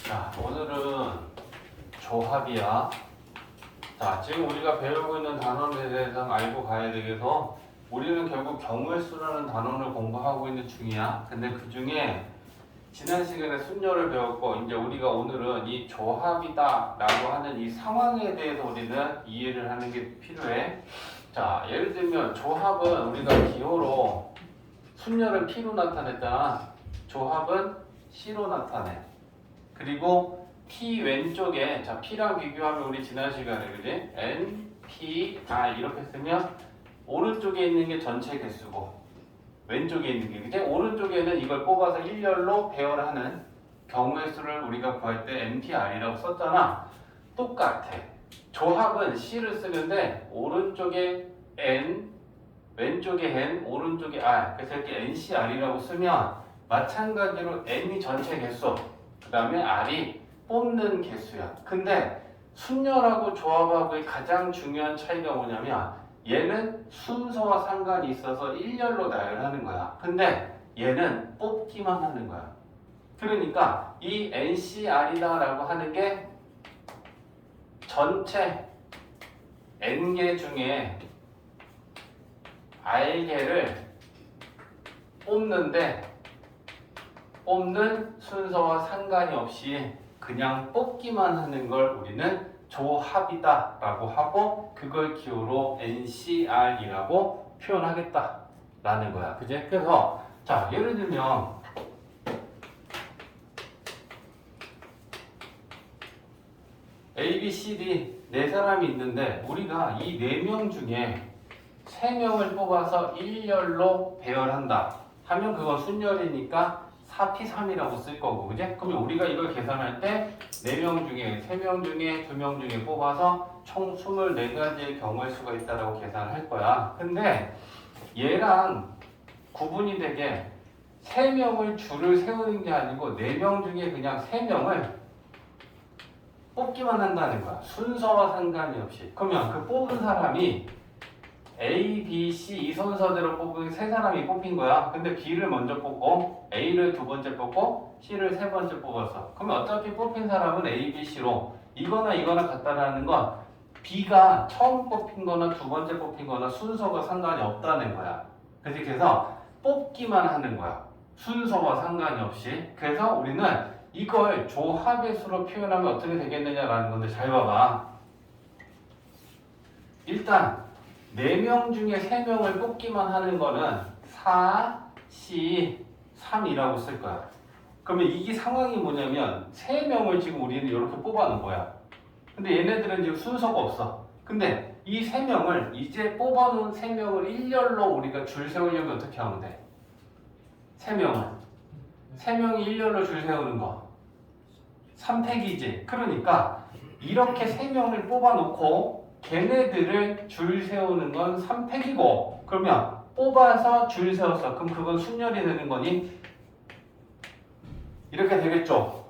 자, 오늘은 조합이야. 자, 지금 우리가 배우고 있는 단원에 대해서 알고 가야 되겠어. 우리는 결국 경우의 수라는 단원을 공부하고 있는 중이야. 근데 그 중에 지난 시간에 순열을 배웠고, 이제 우리가 오늘은 이 조합이다 라고 하는 이 상황에 대해서 우리는 이해를 하는 게 필요해. 자, 예를 들면 조합은 우리가 기호로 순열은 P로 나타냈잖아. 조합은 C로 나타내. 그리고 P 왼쪽에, 자, P랑 비교하면 우리 지난 시간에, 그지? N, P, R 이렇게 쓰면 오른쪽에 있는 게 전체 개수고 왼쪽에 있는 게, 그지? 오른쪽에는 이걸 뽑아서 일렬로 배열하는 경우의 수를 우리가 구할 때 NPR이라고 썼잖아. 똑같아. 조합은 C를 쓰는데 오른쪽에 N, 왼쪽에 N, 오른쪽에 R. 그래서 이렇게 NCR이라고 쓰면 마찬가지로 N이 전체 개수, 그 다음에 R이 뽑는 개수야. 근데 순열하고 조합하고의 가장 중요한 차이가 뭐냐면 얘는 순서와 상관이 있어서 일렬로 나열하는 거야. 근데 얘는 뽑기만 하는 거야. 그러니까 이 NCR이다 라고 하는 게 전체 N개 중에 R개를 뽑는 순서와 상관이 없이 그냥 뽑기만 하는 걸 우리는 조합이다 라고 하고, 그걸 기호로 NCR이라고 표현하겠다 라는 거야. 그지? 그래서 자, 예를 들면 A, B, C, D 네 사람이 있는데 우리가 이 네 명 중에 세 명을 뽑아서 일렬로 배열한다 하면 그건 순열이니까 4P3이라고 쓸 거고, 그지? 그러면 우리가 이걸 계산할 때 4명 중에, 3명 중에, 2명 중에 뽑아서 총 24가지의 경우의 수가 있다라고 계산을 할 거야. 근데 얘랑 구분이 되게 3명을 줄을 세우는 게 아니고 4명 중에 그냥 3명을 뽑기만 한다는 거야. 순서와 상관이 없이. 그러면 그 뽑은 사람이 A, B, C 이 순서대로 뽑은 세 사람이 뽑힌 거야. 근데 B를 먼저 뽑고 A를 두 번째 뽑고 C를 세 번째 뽑았어. 그러면 어차피 뽑힌 사람은 A, B, C로 이거나 같다라는 건 B가 처음 뽑힌 거나 두 번째 뽑힌 거나 순서가 상관이 없다는 거야. 그래서 뽑기만 하는 거야. 순서와 상관이 없이. 그래서 우리는 이걸 조합의 수로 표현하면 어떻게 되겠느냐라는 건데 잘 봐봐. 일단 4명 중에 3명을 뽑기만 하는 거는 4, C, 3이라고 쓸 거야. 그러면 이게 상황이 뭐냐면 3명을 지금 우리는 이렇게 뽑아놓은 거야. 근데 얘네들은 지금 순서가 없어. 근데 이 3명을 이제 뽑아놓은 3명을 일렬로 우리가 줄 세우려면 어떻게 하면 돼? 3명이 일렬로 줄 세우는 거 3팩이지. 그러니까 이렇게 3명을 뽑아놓고 걔네들을 줄 세우는 건 3팩이고, 그러면 뽑아서 줄 세웠어. 그럼 그건 순열이 되는 거니? 이렇게 되겠죠?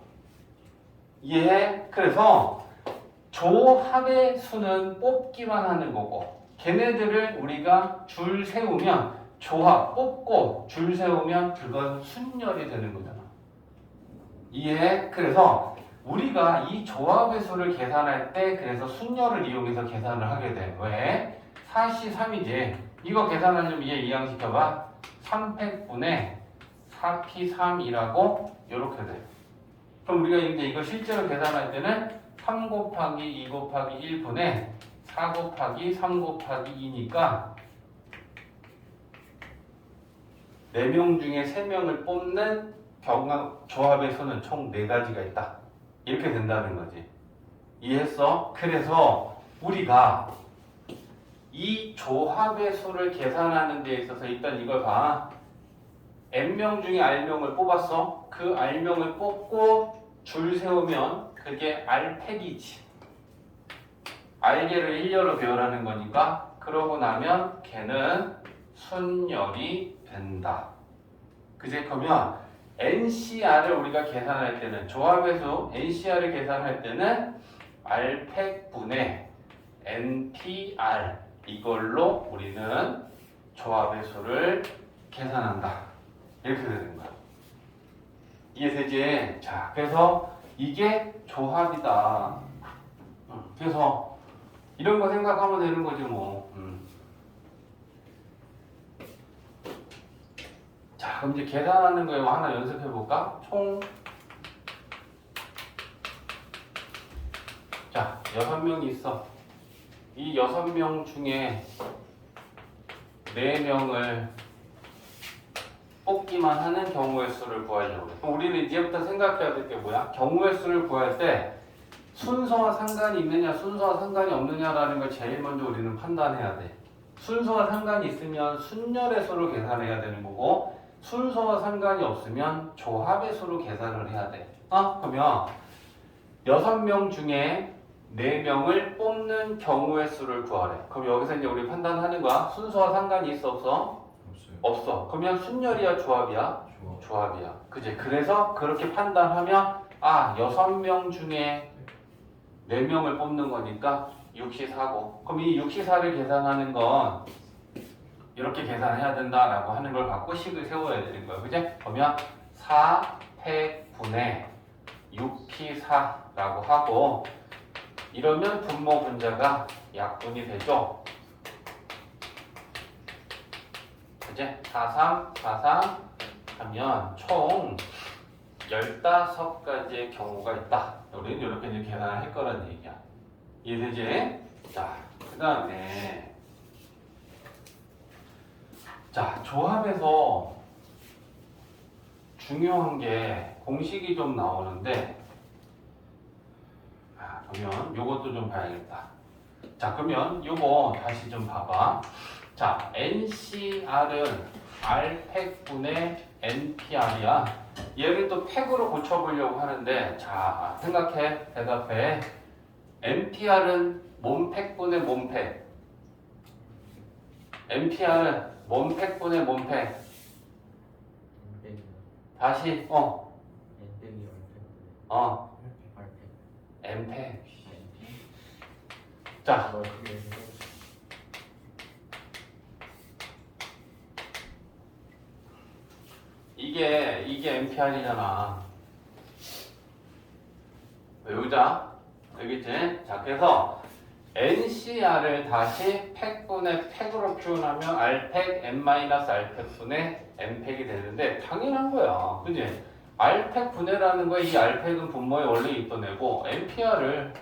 이해해? 그래서 조합의 수는 뽑기만 하는 거고, 걔네들을 우리가 줄 세우면 조합, 뽑고 줄 세우면 그건 순열이 되는 거잖아. 이해해? 그래서 우리가 이 조합의 수를 계산할 때 그래서 순열을 이용해서 계산을 하게 돼. 왜? 4C 3이지. 이거 계산하려면 얘 이항시켜봐. 3팩분의 4P3이라고 이렇게 돼. 그럼 우리가 이제 이거 실제로 계산할 때는 3 곱하기 2 곱하기 1분의 4 곱하기 3 곱하기 2니까 4명 중에 3명을 뽑는 조합의 수는 총 4가지가 있다. 이렇게 된다는 거지. 이해했어? 그래서 우리가 이 조합의 수를 계산하는 데 있어서 일단 이걸 봐. N명 중에 R명을 뽑았어. 그 R명을 뽑고 줄 세우면 그게 R팩이지. R개를 일렬로 배열하는 거니까 그러고 나면 걔는 순열이 된다. 그제? 그러면 NCR을 우리가 계산할 때는 조합의 수 NCR을 계산할 때는 R팩분의 NPR 이걸로 우리는 조합의 수를 계산한다. 이렇게 되는 거야. 이해되지? 자, 그래서 이게 조합이다. 그래서 이런 거 생각하면 되는 거지 뭐. 자, 그럼 이제 계산하는 거 하나 연습해 볼까? 총 자, 6명이 있어. 이 6명 중에 4명을 뽑기만 하는 경우의 수를 구하려고 해. 그럼 우리는 이제부터 생각해야 될 게 뭐야? 경우의 수를 구할 때 순서와 상관이 있느냐, 순서와 상관이 없느냐라는 걸 제일 먼저 우리는 판단해야 돼. 순서와 상관이 있으면 순열의 수를 계산해야 되는 거고, 순서와 상관이 없으면 조합의 수로 계산을 해야 돼. 그러면 6명 중에 4명을 뽑는 경우의 수를 구하래. 그럼 여기서 이제 우리 판단하는 거야. 순서와 상관이 있어, 없어? 없어. 그러면 순열이야, 조합이야? 조합이야. 그지? 그래서 그렇게 판단하면 6명 중에 4명을 뽑는 거니까 6시4고. 그럼 이 6시4를 계산하는 건 이렇게 계산해야 된다라고 하는 걸 갖고 식을 세워야 되는 거야. 그지? 그러면 4팩분의 6p4라고 하고, 이러면 분모 분자가 약분이 되죠. 그지? 43, 43 하면 총 15가지의 경우가 있다. 우리는 이렇게 이제 계산을 할 거란 얘기야. 이해되지? 자, 그 다음에 자, 조합에서 중요한 게 공식이 좀 나오는데, 그러면 요것도 좀 봐야겠다. 자, 그러면 요거 다시 좀 봐봐. 자, NCR은 R팩분의 NPR이야. 얘를 또 팩으로 고쳐보려고 하는데, 자, 생각해, 대답해. NPR은 몸팩분의 몸팩. NPR은 몸팩분의 몸팩. 다시, M팩. 자, 이게 NPR이잖아. 외우자. 알겠지? 자, 그래서 NCR을 다시 팩분의 팩으로 표현하면 R팩 N-R팩분의 N팩이 되는데 당연한 거야. 그지? R팩 분해라는 거야. 이 R팩은 분모에 원래 있던 애고, NPR을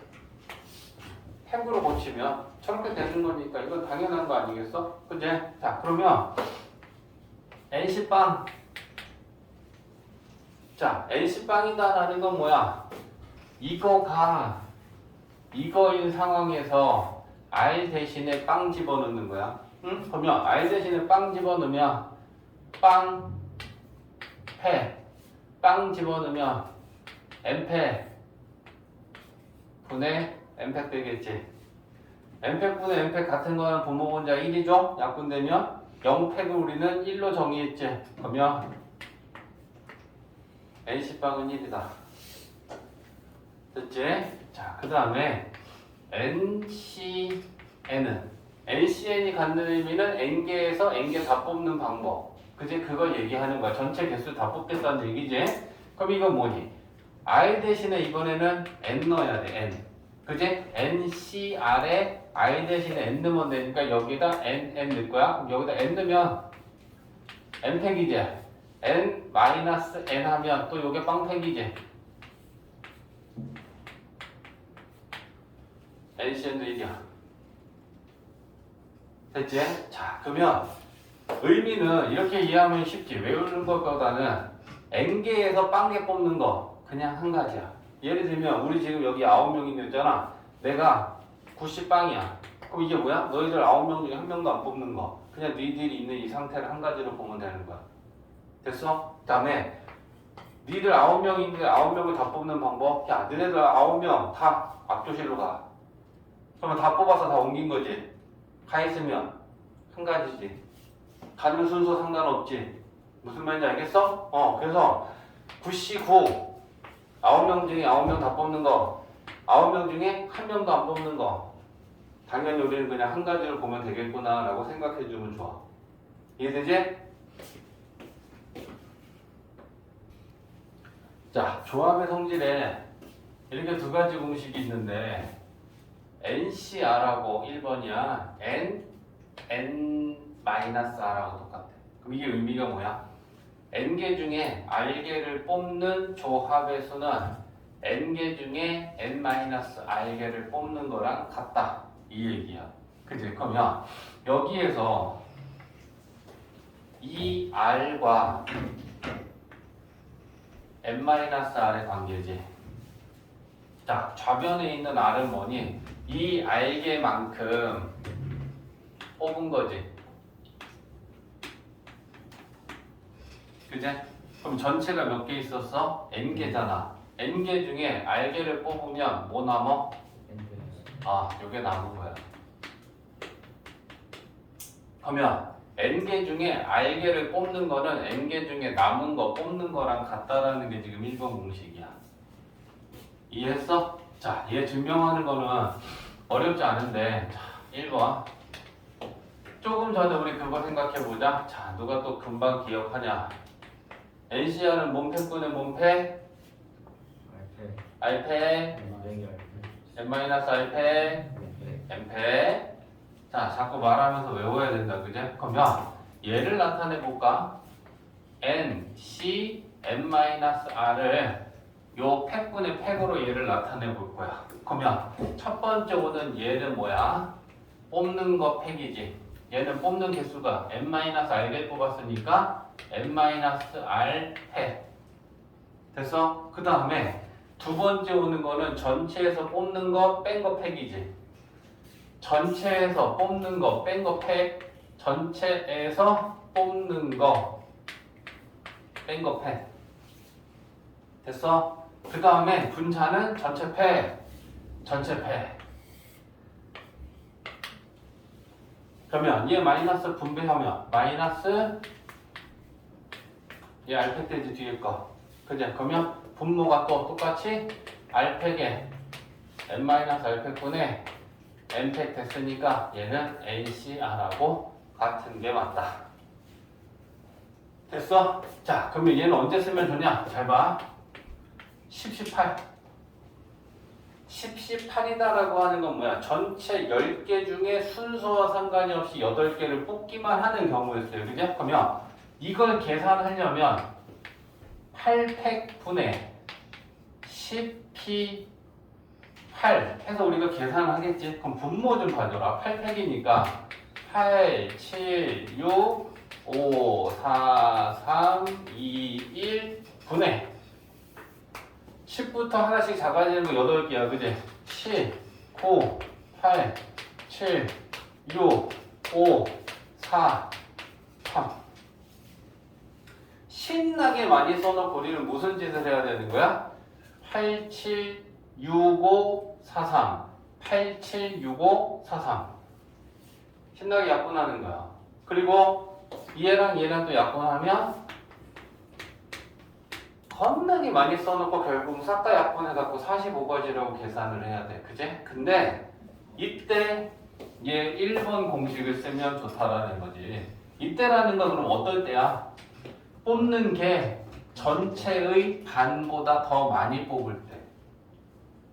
팩으로 고치면 저렇게 되는 거니까 이건 당연한 거 아니겠어? 그지? 자, 그러면 NC빵. 자, NC빵이다라는 건 뭐야? 이거인 상황에서 R 대신에 빵 집어넣는 거야. 응? 그러면 R 대신에 빵 집어넣으면 빵 집어넣으면 N팩 분의 N팩 되겠지. N팩 분의 N팩 같은 거는 분모 분자 1이죠. 약분되면 0팩을 우리는 1로 정의했지. 그러면 NC빵은 1이다. 됐지? 자, 그 다음에 NCN이 갖는 의미는 N개에서 N개 다 뽑는 방법. 그지? 그걸 얘기하는 거야. 전체 개수 다 뽑겠다는 얘기지? 그럼 이건 뭐니? R 대신에 이번에는 N 넣어야 돼. N. 그지? NCR에 R 대신에 N 넣으면 되니까 여기다 N 넣을 거야. 그럼 여기다 N 넣으면 N팩이지? N-N 하면 또 요게 빵팩이지? NCN도 1이야. 됐지? 자, 그러면 의미는 이렇게 이해하면 쉽지. 외우는 것보다는 N개에서 빵개 뽑는 거 그냥 한 가지야. 예를 들면 우리 지금 여기 9명이 있잖아. 내가 90빵이야. 그럼 이게 뭐야? 너희들 9명 중에 한 명도 안 뽑는 거. 그냥 너희들이 있는 이 상태를 한 가지로 보면 되는 거야. 됐어? 그 다음에 니들 9명인데 9명을 다 뽑는 방법. 야, 너네들 9명 다 앞조실로 가. 그러면 다 뽑아서 다 옮긴 거지. 가 있으면 한 가지지. 가는 순서 상관없지. 무슨 말인지 알겠어? 그래서 9C9 9명 중에 9명 다 뽑는 거, 9명 중에 한 명도 안 뽑는 거, 당연히 우리는 그냥 한 가지를 보면 되겠구나 라고 생각해 주면 좋아. 이해되지? 자, 조합의 성질에 이렇게 두 가지 공식이 있는데 NCR하고 1번이야. N-R하고 똑같아. 그럼 이게 의미가 뭐야? N개 중에 R개를 뽑는 조합의 수는 N개 중에 N-R개를 뽑는 거랑 같다. 이 얘기야. 그치? 그러면 여기에서 이 R과 N-R의 관계지. 자, 좌변에 있는 R은 뭐니? 이 R개만큼 뽑은 거지. 그제? 그럼 전체가 몇 개 있었어? N개잖아. N개 중에 R개를 뽑으면 뭐 남어? 아, 요게 남은 거야. 그러면 N개 중에 R개를 뽑는 거는 N개 중에 남은 거 뽑는 거랑 같다라는 게 지금 1번 공식이야. 이해했어? 자, 얘 증명하는 거는 어렵지 않은데, 자, 1번. 조금 전에 우리 그거 생각해보자. 자, 누가 또 금방 기억하냐? NCR은 몸패꾼의 몸패, R패, N-R패, N패. 자, 자꾸 말하면서 외워야 된다, 그제? 그러면 얘를 나타내볼까? N, C, N-R을 요 패꾼의 팩으로 얘를 나타내볼 거야. 그러면 첫 번째 오는 얘는 뭐야? 뽑는 거 팩이지. 얘는 뽑는 개수가 N-R개 뽑았으니까 N-R 팩. 됐어? 그 다음에 두 번째 오는 거는 전체에서 뽑는 거 뺀 거 팩이지. 전체에서 뽑는 거 뺀 거 팩. 전체에서 뽑는 거 뺀 거 팩. 됐어? 그 다음에 분자는 전체 팩. 전체 팩. 그러면 얘 마이너스 분배하면 마이너스 얘 R팩 되지 뒤에 거. 그죠? 그러면 분모가 또 똑같이 R팩에 N-R팩분에 N팩 됐으니까 얘는 NCR하고 같은 게 맞다. 됐어? 자, 그러면 얘는 언제 쓰면 좋냐? 잘 봐. 18. 18이다라고 하는 건 뭐야? 전체 10개 중에 순서와 상관이 없이 8개를 뽑기만 하는 경우였어요. 그죠? 그러면 이걸 계산하려면 8팩분의 10P8 해서 우리가 계산을 하겠지? 그럼 분모 좀 봐줘라. 8팩이니까 8, 7, 6, 5, 4, 3, 2, 1 분의 10부터 하나씩 작아지는 거 8개야. 그지? 10, 9, 8, 7, 6, 5, 4, 3 신나게 많이 써놓고 우리는 무슨 짓을 해야 되는 거야? 8, 7, 6, 5, 4, 3 8, 7, 6, 5, 4, 3 신나게 약분하는 거야. 그리고 얘랑 얘랑 또 약분하면 겁나게 많이 써놓고 결국 싹 다 약분해갖고 45가지라고 계산을 해야 돼. 그제? 근데 이때 얘 1번 공식을 쓰면 좋다라는 거지. 이때라는 건 그럼 어떨 때야? 뽑는 게 전체의 반보다 더 많이 뽑을 때.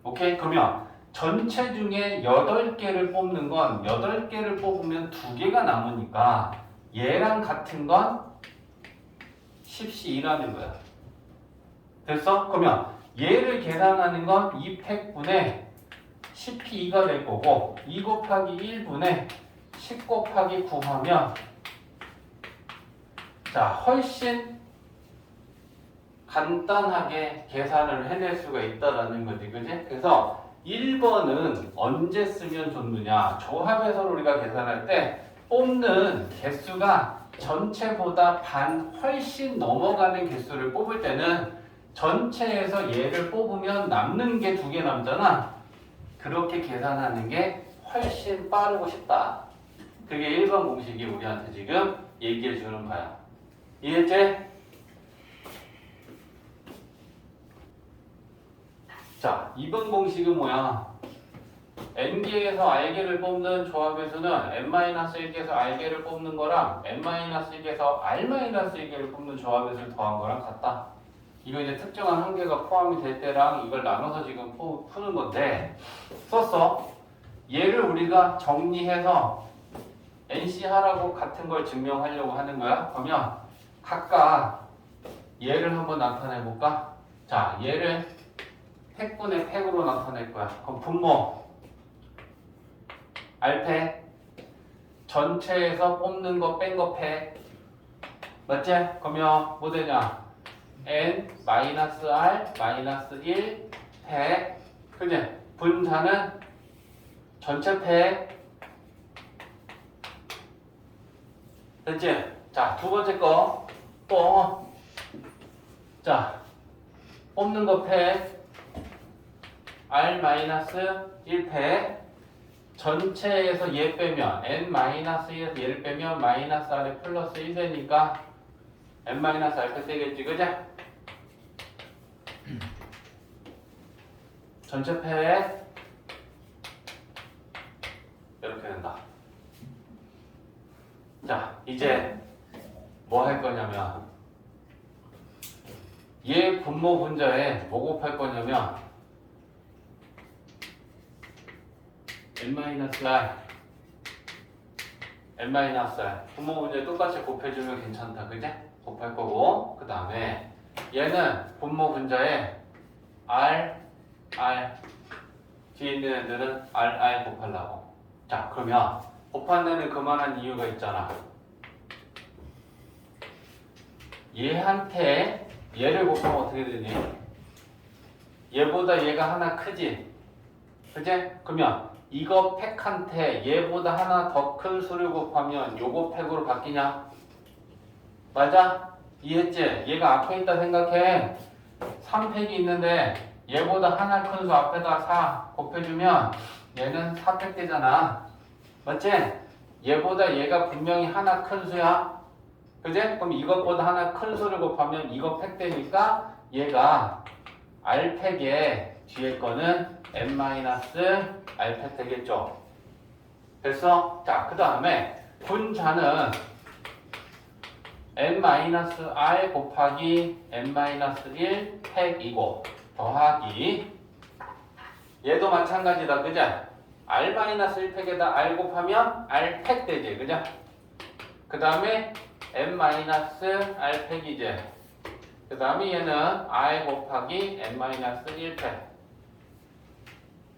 오케이? 그러면 전체 중에 8개를 뽑는 건 8개를 뽑으면 2개가 남으니까 얘랑 같은 건 10C2라는 거야. 됐어? 그러면 얘를 계산하는 건 2팩분의 10P2가 될 거고 2 곱하기 1분의 10 곱하기 9 하면 자 훨씬 간단하게 계산을 해낼 수가 있다라는 거지. 그지? 그래서 1번은 언제 쓰면 좋느냐? 조합에서 우리가 계산할 때 뽑는 개수가 전체보다 반 훨씬 넘어가는 개수를 뽑을 때는 전체에서 얘를 뽑으면 남는 게 2개 남잖아. 그렇게 계산하는 게 훨씬 빠르고 쉽다. 그게 1번 공식이 우리한테 지금 얘기해 주는 거야. 이해했지? 자, 2번 공식은 뭐야? N개에서 R개를 뽑는 조합의 수는 N-1개에서 R개를 뽑는 거랑 N-1개에서 R-1개를 뽑는 조합의 수를 더한 거랑 같다. 이거 이제 특정한 한계가 포함이 될 때랑 이걸 나눠서 지금 푸는 건데 썼어. 얘를 우리가 정리해서 NC하라고 같은 걸 증명하려고 하는 거야. 그러면 각각 얘를 한번 나타내 볼까? 자, 얘를 팩분의 팩으로 나타낼 거야. 그럼 분모 R팩 전체에서 뽑는 거 뺀 거 팩 맞지? 그러면 뭐 되냐? N-R-1 팩 그지? 분자는 전체 팩 됐지? 자, 두 번째 거 또 자, 뽑는 거 팩 R-1 팩 전체에서 얘 빼면 N-1에서 얘를 빼면 마이너스 R에 플러스 1 되니까 N-R 팩 되겠지, 그지? 전체 팩 이렇게 된다. 자, 이제 뭐 할 거냐면 얘 분모 분자에 뭐 곱할 거냐면 N-R 분모 분자에 똑같이 곱해주면 괜찮다, 그지? 곱할 거고 그 다음에 얘는 분모 분자에 R 뒤에 있는 애들은 R 곱하려고. 자, 그러면 곱한다는 그만한 이유가 있잖아. 얘한테 얘를 곱하면 어떻게 되니? 얘보다 얘가 하나 크지? 그지? 그러면 이거 팩한테 얘보다 하나 더 큰 수를 곱하면 요거 팩으로 바뀌냐? 맞아? 이해했지? 얘가 앞에 있다 생각해. 3팩이 있는데 얘보다 하나 큰 수 앞에다 4 곱해주면 얘는 4팩 되잖아. 맞지? 얘보다 얘가 분명히 하나 큰 수야. 그지? 그럼 이것보다 하나 큰 수를 곱하면 이거 팩 되니까 얘가 R팩에 뒤에 거는 N-R 팩 되겠죠. 됐어? 자, 그 다음에 분자는 N-R 곱하기 N-1 팩이고 더하기 얘도 마찬가지다. 그죠? R-1 팩에다 R 곱하면 R 팩 되지. 그죠? 그 다음에 N-R 팩이지. 그 다음에 얘는 R 곱하기 N-1 팩.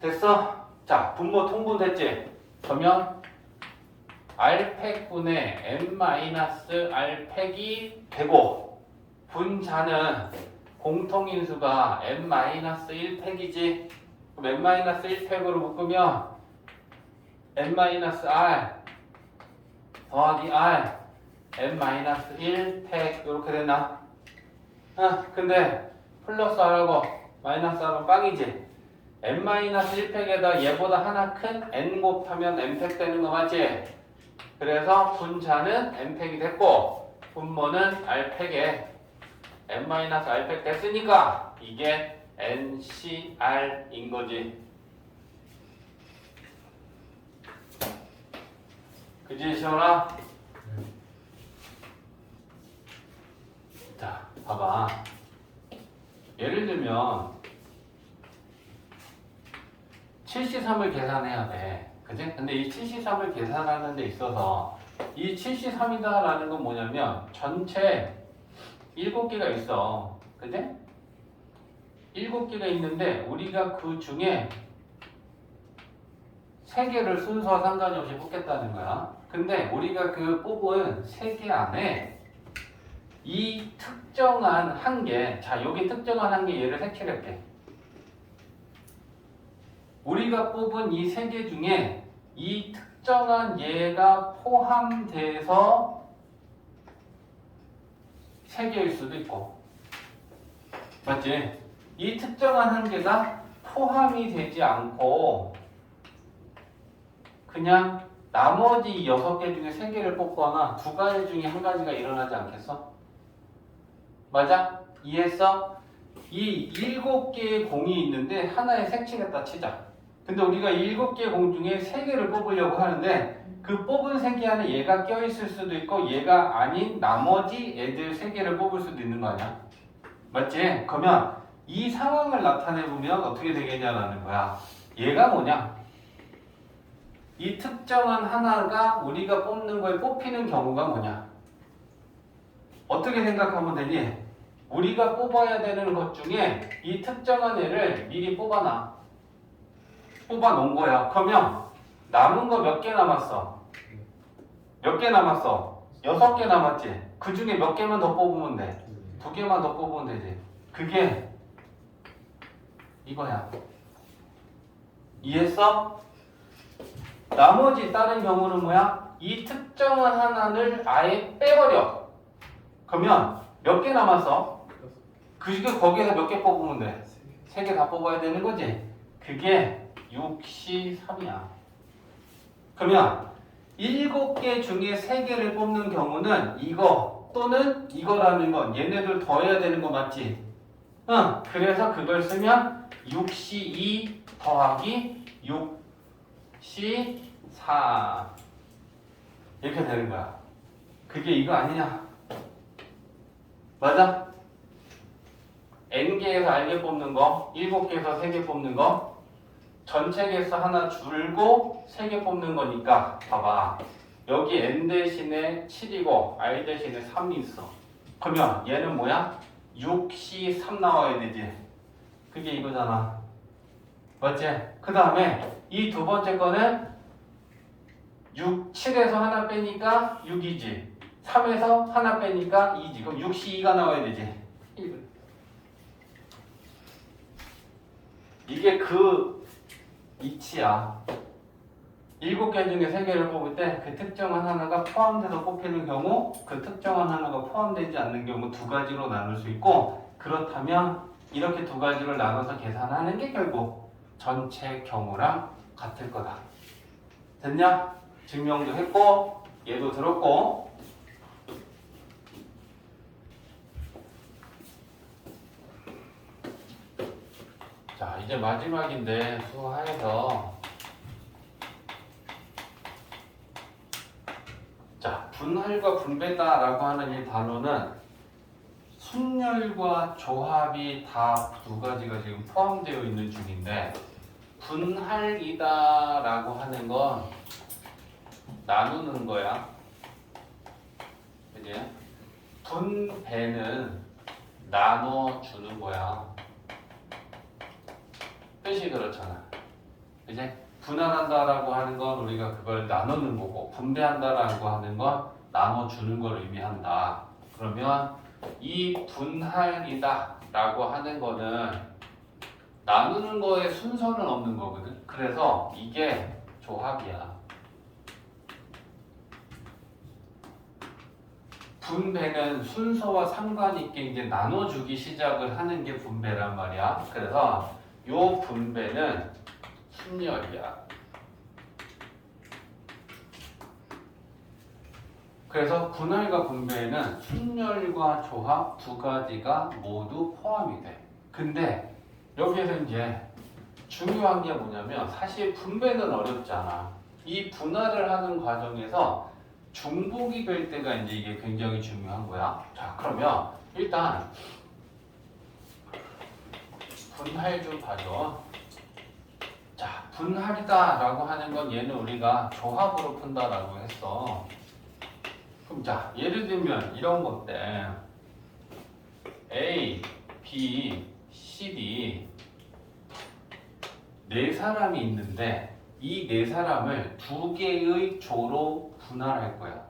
됐어? 자, 분모 통분됐지? 그러면 R팩분의 N-R 팩이 되고 분자는 공통인수가 N-1 팩이지. 그럼 N-1 팩으로 묶으면 N-R 더하기 R N-1 팩 이렇게 되나? 근데 플러스 R하고 마이너스 R은 빵이지. N-1 팩에다 얘보다 하나 큰 N 곱하면 N 팩 되는 거 맞지? 그래서 분자는 N 팩이 됐고 분모는 R 팩에 N-R 팩 됐으니까 이게 NCR인 거지. 그지, 시원아? 자, 봐봐. 예를 들면 7C3을 계산해야 돼. 그지? 근데 이 7C3을 계산하는 데 있어서 이 7C3이다라는 건 뭐냐면 전체 7개가 있어. 그지? 7개가 있는데 우리가 그 중에 3개를 순서와 상관이 없이 뽑겠다는 거야. 근데 우리가 그 뽑은 3개 안에 이 특정한 한계, 자, 여기 특정한 한계 얘를 색칠할게. 우리가 뽑은 이 3개 중에 이 특정한 얘가 포함돼서 3개일 수도 있고. 맞지? 이 특정한 한계가 포함이 되지 않고 그냥 나머지 6개 중에 3개를 뽑거나 2가지 중에 1가지가 일어나지 않겠어? 맞아? 이해했어? 이 7개의 공이 있는데 하나에 색칠했다 치자. 근데 우리가 7개의 공 중에 3개를 뽑으려고 하는데 그 뽑은 3개 안에 얘가 껴있을 수도 있고 얘가 아닌 나머지 애들 3개를 뽑을 수도 있는 거 아니야? 맞지? 그러면 이 상황을 나타내보면 어떻게 되겠냐라는 거야. 얘가 뭐냐? 이 특정한 하나가 우리가 뽑는 거에 뽑히는 경우가 뭐냐? 어떻게 생각하면 되니? 우리가 뽑아야 되는 것 중에 이 특정한 애를 미리 뽑아놔. 뽑아놓은 거야. 그러면 남은 거 몇 개 남았어? 몇 개 남았어? 6개 남았지? 그 중에 몇 개만 더 뽑으면 돼? 2개만 더 뽑으면 되지. 그게 이거야. 이해했어? 나머지 다른 경우는 뭐야? 이 특정한 하나를 아예 빼버려. 그러면 몇 개 남았어? 그 중에 거기에서 몇 개 뽑으면 돼? 3개 다 뽑아야 되는 거지? 그게 63이야. 그러면 7개 중에 3개를 뽑는 경우는 이거 또는 이거라는 건 얘네들 더해야 되는 거 맞지? 응. 그래서 그걸 쓰면 62 더하기 64 이렇게 되는 거야. 그게 이거 아니냐? 맞아? N개에서 R개 뽑는 거, 7개에서 3개 뽑는 거, 전체 개수 하나 줄고 3개 뽑는 거니까 봐봐. 여기 N 대신에 7이고 R 대신에 3이 있어. 그러면 얘는 뭐야? 63 나와야 되지. 그게 이거잖아. 맞지? 그 다음에 이 두 번째 거는 7에서 하나 빼니까 6이지. 3에서 하나 빼니까 2지. 그럼 62가 나와야 되지. 이게 그 이치야. 7개 중에 3개를 뽑을 때 그 특정한 하나가 포함돼서 뽑히는 경우, 그 특정한 하나가 포함되지 않는 경우 두 가지로 나눌 수 있고, 그렇다면 이렇게 두 가지를 나눠서 계산하는 게 결국 전체 경우랑 같을 거다. 됐냐? 증명도 했고 얘도 들었고. 자, 이제 마지막인데 수하에서 자, 분할과 분배다라고 하는 이 단어는 순열과 조합이 다 두 가지가 지금 포함되어 있는 중인데, 분할이다라고 하는 건 나누는 거야. 그지? 분배는 나눠주는 거야. 뜻이 그렇잖아. 그지? 분할한다라고 하는 건 우리가 그걸 나누는 거고, 분배한다라고 하는 건 나눠주는 걸 의미한다. 그러면 이 분할이다라고 하는 거는 나누는 거에 순서는 없는 거거든. 그래서 이게 조합이야. 분배는 순서와 상관이 있게 이제 나눠주기 시작을 하는 게 분배란 말이야. 그래서 요 분배는 순열이야. 그래서 분할과 분배에는 순열과 조합 두 가지가 모두 포함이 돼. 근데 여기에서 이제 중요한 게 뭐냐면, 사실 분배는 어렵잖아. 이 분할을 하는 과정에서 중복이 될 때가 이제 이게 굉장히 중요한 거야. 자, 그러면 일단 분할 좀 봐줘. 자, 분할이다라고 하는 건 얘는 우리가 조합으로 푼다라고 했어. 그럼 자, 예를 들면 이런 건데 A, B, C, D 네 사람이 있는데 이 네 사람을 두 개의 조로 분할할 거야.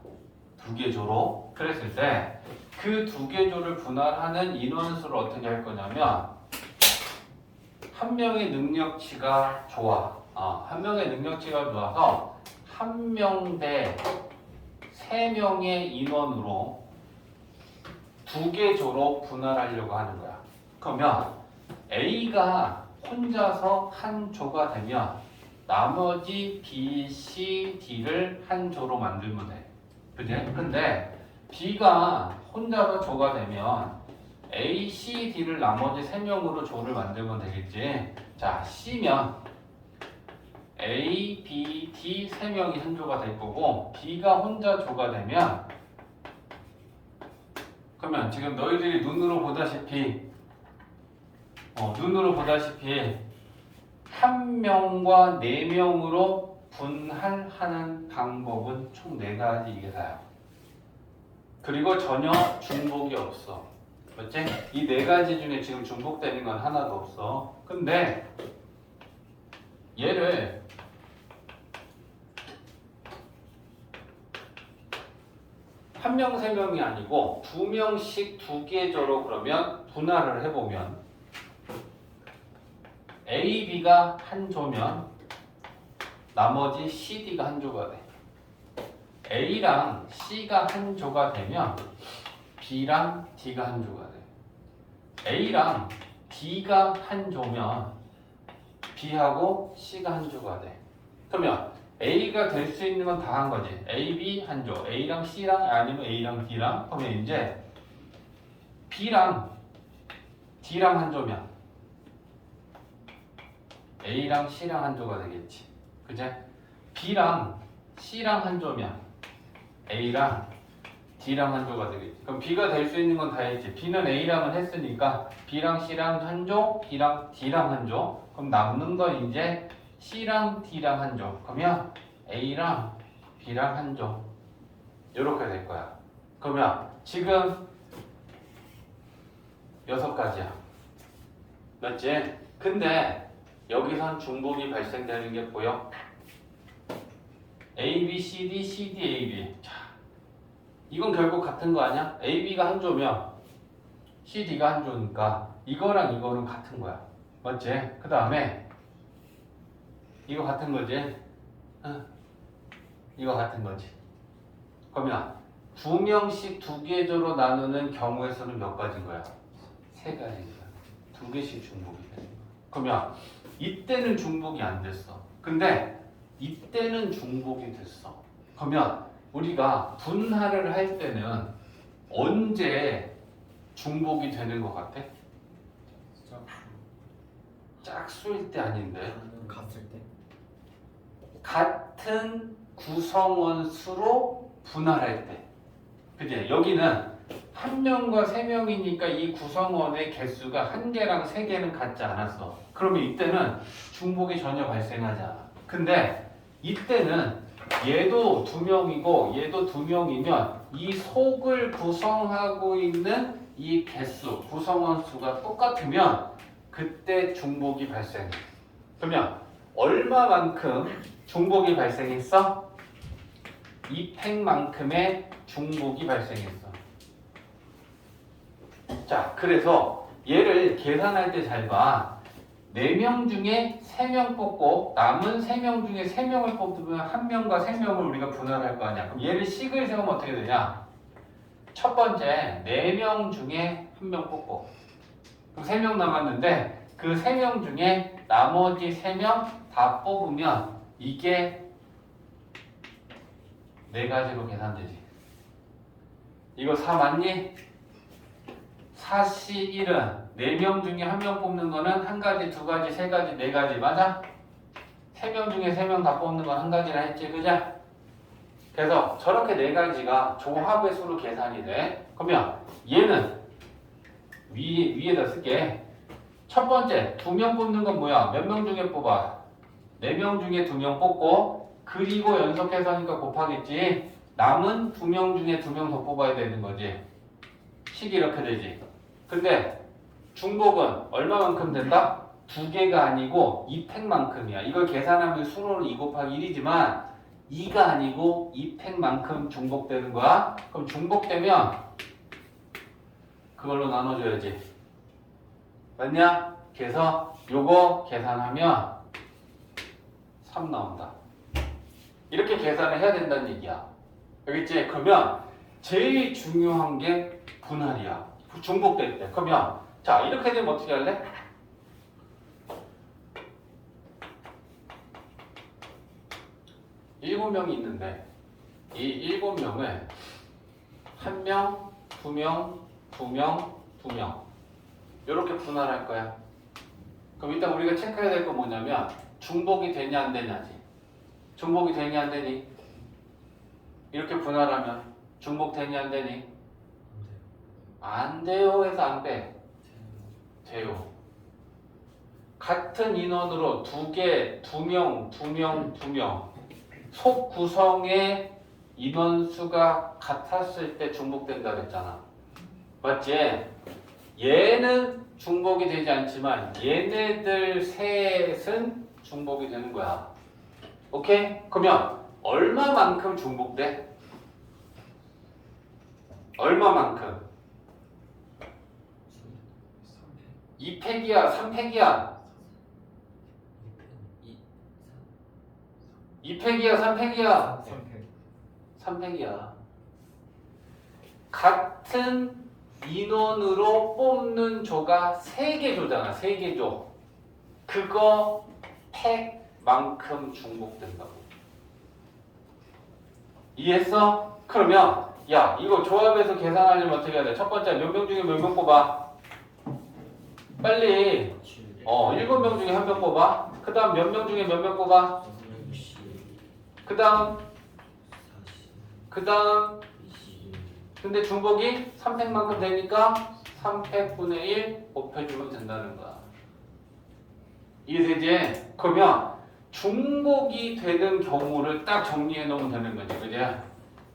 두 개 조로. 그랬을 때 그 두 개 조를 분할하는 인원수를 어떻게 할 거냐면, 한 명의 능력치가 좋아. 한 명의 능력치가 좋아서 한 명 대 3명의 인원으로 두 개 조로 분할하려고 하는 거야. 그러면 A가 혼자서 한 조가 되면 나머지 B, C, D를 한 조로 만들면 돼. 그지? 근데 B가 혼자서 조가 되면 A, C, D를 나머지 3명으로 조를 만들면 되겠지. 자, C면 A, B, D 3명이 한 조가 될 거고, B가 혼자 조가 되면 그러면 지금 너희들이 눈으로 보다시피 한 명과 네 명으로 분할하는 방법은 총 네 가지 이게 다야. 그리고 전혀 중복이 없어. 맞지? 이 네 가지 중에 지금 중복되는 건 하나도 없어. 근데 얘를 한 명, 세 명이 아니고 두 명씩 두 계조로 그러면 분할을 해보면 A, B가 한 조면 나머지 C, D가 한 조가 돼. A랑 C가 한 조가 되면 B랑 D가 한 조가 돼. A랑 D가 한 조면 B하고 C가 한 조가 돼. 그러면 A가 될 수 있는 건 다 한 거지. A, B 한 조, A랑 C랑 아니면 A랑 D랑. 그러면 이제 B랑 D랑 한 조면 A랑 C랑 한 조가 되겠지. 그제? B랑 C랑 한 조면 A랑 D랑 한 조가 되겠지. 그럼 B가 될 수 있는 건 다 했지. B는 A랑은 했으니까 B랑 C랑 한 조, B랑 D랑 한 조. 그럼 남는 건 이제 C랑 D랑 한 조. 그러면 A랑 B랑 한 조. 이렇게 될 거야. 그러면 지금 6가지야. 맞지? 근데 여기선 중복이 발생되는 게 보여? A, B, C, D, C, D, A, B. 자, 이건 결국 같은 거 아니야? A, B가 한 조면 C, D가 한 조니까 이거랑 이거는 같은 거야. 맞지? 그 다음에 이거 같은 거지? 이거 같은 거지. 그러면 두 명씩 두 계조로 나누는 경우의 수는 몇 가지인 거야? 세 가지인 거야. 두 개씩 중복이 되는 거야. 그러면 이때는 중복이 안 됐어. 근데 이때는 중복이 됐어. 그러면 우리가 분할을 할 때는 언제 중복이 되는 것 같아? 짝수일 때 아닌데. 같을 때? 같은 구성원 수로 분할할 때. 그치? 여기는 한 명과 세 명이니까 이 구성원의 개수가 한 개랑 세 개는 같지 않았어. 그러면 이때는 중복이 전혀 발생하지 않아. 근데 이때는 얘도 두 명이고 얘도 두 명이면 이 속을 구성하고 있는 이 개수, 구성원 수가 똑같으면 그때 중복이 발생해. 그러면 얼마만큼 중복이 발생했어? 이 팩만큼의 중복이 발생했어. 자, 그래서 얘를 계산할 때 잘 봐. 4명 중에 3명 뽑고 남은 3명 중에 3명을 뽑으면 1명과 3명을 우리가 분할할 거 아니야. 그럼 얘를 식을 세우면 어떻게 되냐? 첫 번째 4명 중에 1명 뽑고 그럼 3명 남았는데 그 3명 중에 나머지 3명 다 뽑으면 이게 4가지로 계산되지. 이거 4 맞니? 4C 1은 4명 중에 1명 뽑는 거는 1가지, 2가지, 3가지, 4가지 맞아? 3명 중에 3명 다 뽑는 건 1가지라 했지, 그죠? 그래서 저렇게 4가지가 조합의 수로 계산이 돼. 그러면 얘는 위에다 쓸게. 첫 번째 2명 뽑는 건 뭐야? 몇 명 중에 뽑아? 4명 중에 2명 뽑고 그리고 연속해서 하니까 곱하겠지. 남은 2명 중에 2명 더 뽑아야 되는 거지. 식이 이렇게 되지. 근데 중복은 얼마만큼 된다? 2개가 아니고 2팩만큼이야. 이걸 계산하면 수로는 2 곱하기 1이지만 2가 아니고 2팩만큼 중복되는 거야. 그럼 중복되면 그걸로 나눠줘야지. 맞냐? 그래서 요거 계산하면 3 나온다. 이렇게 계산을 해야 된다는 얘기야. 알겠지? 그러면 제일 중요한 게 분할이야. 중복될 때. 그러면 자 이렇게 되면 어떻게 할래? 일곱 명이 있는데 이 7명을 1명, 2명, 2명, 2명 이렇게 분할할 거야. 그럼 일단 우리가 체크해야 될 건 뭐냐면 중복이 되냐 안 되냐지. 중복이 되냐 안 되니? 이렇게 분할하면 중복되냐 안 되니? 안 돼요 해서 안 돼. 돼요. 같은 인원으로 두 명, 속 구성의 인원수가 같았을 때 중복된다 그랬잖아. 맞지? 얘는 중복이 되지 않지만 얘네들 셋은 중복이 되는 거야. 오케이? 그러면 얼마만큼 중복돼? 얼마만큼? 2팩이야? 3팩이야? 2팩이야? 3팩이야? 3팩이야. 같은 인원으로 뽑는 조가 3개 조잖아. 3개 조. 그거 팩만큼 중복된다고. 이해했어? 그러면 야 이거 조합해서 계산하려면 어떻게 해야 돼? 첫 번째 몇 명 중에 몇 명 뽑아? 빨리 7명 중에 1명 뽑아. 그 다음 몇 명 중에 몇 명 뽑아? 그 다음 근데 중복이 3팩만큼 되니까 3팩분의 1 곱해주면 된다는 거야. 이해되지? 그러면 중복이 되는 경우를 딱 정리해 놓으면 되는 거지. 그지?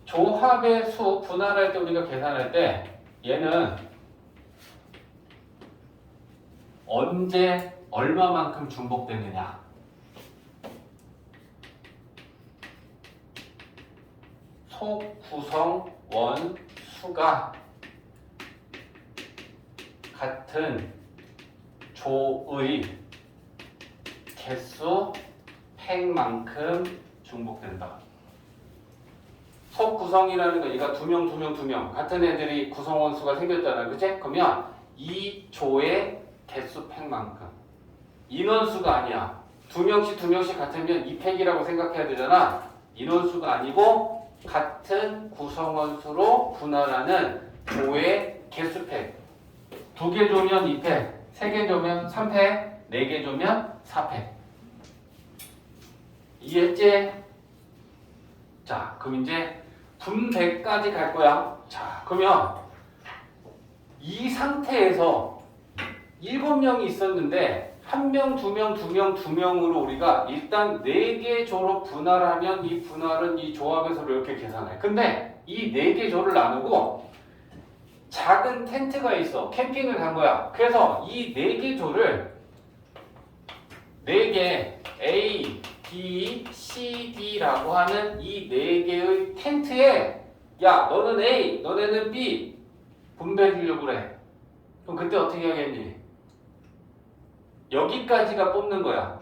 조합의 수 분할할 때 우리가 계산할 때 얘는 언제 얼마만큼 중복되느냐. 속 구성 원수가 같은 조의 개수 팩만큼 중복된다. 속 구성이라는 거 얘가 2명 같은 애들이 구성 원수가 생겼잖아. 그치? 그러면 이 조의 개수 팩만큼 인원수가 아니야. 2명씩 같으면 2팩이라고 생각해야 되잖아. 인원수가 아니고 같은 구성원수로 분할하는 조의 개수팩. 2개 조면 2팩, 3개 조면 3팩, 4개 조면 4팩. 이해했지? 자, 그럼 이제 분배까지 갈 거야. 자, 그러면 이 상태에서 7명이 있었는데 1명, 2명으로 우리가 일단 4개 조로 분할하면 이 분할은 이 조합에서 이렇게 계산해. 근데 이 4개 조를 나누고 작은 텐트가 있어. 캠핑을 간 거야. 그래서 이 4개 조를 4개 A, B, C, D라고 하는 이 4개의 텐트에 야 너는 A, 너네는 B 분배해 주려고 그래. 그럼 그때 어떻게 하겠니? 여기까지가 뽑는 거야.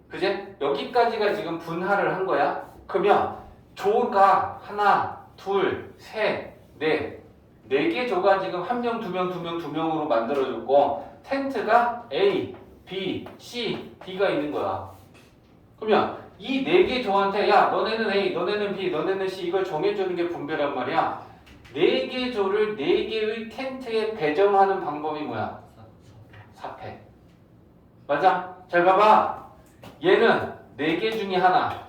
그제? 여기까지가 지금 분할을 한 거야. 그러면 조가 하나, 둘, 셋, 넷. 4개 조가 지금 1명, 2명으로 만들어졌고 텐트가 A, B, C, D가 있는 거야. 그러면 이 4개 조한테 야 너네는 A, 너네는 B, 너네는 C 이걸 정해주는 게 분배란 말이야. 4개 조를 4개의 텐트에 배정하는 방법이 뭐야? 4팩. 맞아? 잘 봐봐. 얘는 4개 중에 하나.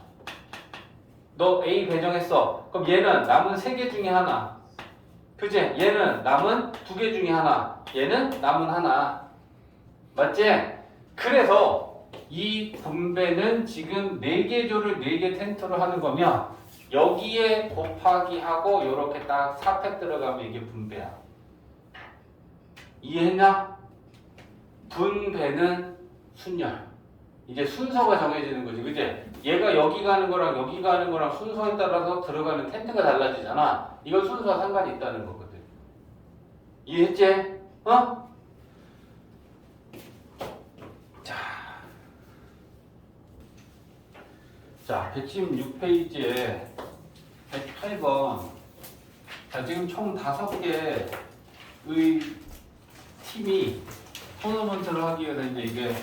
너 A 배정했어. 그럼 얘는 남은 3개 중에 하나. 그치? 얘는 남은 2개 중에 하나. 얘는 남은 하나. 맞지? 그래서 이 분배는 지금 4개 조를 4개 텐트로 하는 거면 여기에 곱하기 하고 요렇게 딱 4팩 들어가면 이게 분배야. 이해했냐? 분배는 순열. 이제 순서가 정해지는 거지. 그치? 얘가 여기 가는 거랑 여기 가는 거랑 순서에 따라서 들어가는 텐트가 달라지잖아. 이건 순서와 상관이 있다는 거거든. 이해했지? 어? 자, 116페이지에 108번. 자, 지금 총 5개의 팀이 토너먼트를 하기 위해서 이제 이게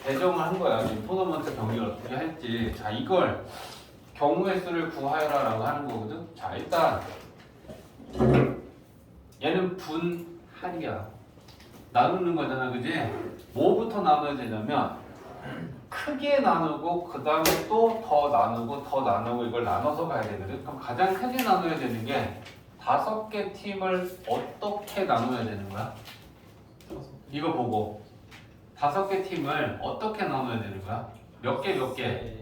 배정을 한 거야. 지금 토너먼트 경기를 어떻게 할지. 자, 이걸 경우의 수를 구하여라라고 하는 거거든. 자, 일단 얘는 분할이야. 나누는 거잖아, 그지? 뭐부터 나눠야 되냐면 크게 나누고 그 다음에 또 더 나누고 이걸 나눠서 가야 되거든. 그럼 가장 크게 나눠야 되는 게 5개 팀을 어떻게 나눠야 되는 거야? 이거 보고 5개 팀을 어떻게 나눠야 되는 거야? 몇 개? 2개,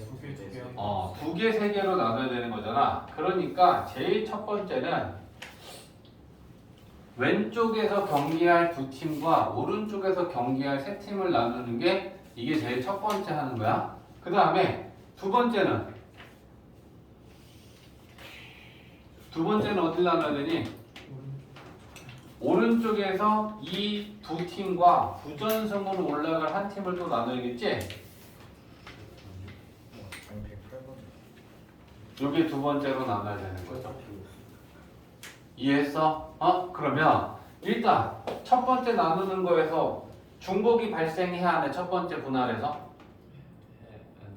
3개로 나눠야 되는 거잖아. 그러니까 제일 첫 번째는 왼쪽에서 경기할 2팀과 오른쪽에서 경기할 3팀을 나누는 게 이게 제일 첫 번째 하는 거야. 그 다음에 두 번째는 어딜 나눠야 되니? 오른쪽에서 이 2팀과 부전승으로 올라갈 한 팀을 또 나눠야겠지? 요게 두 번째로 나눠야 되는 거죠. 이해했어? 그러면 일단 첫 번째 나누는 거에서 중복이 발생해야 하네. 첫 번째 분할에서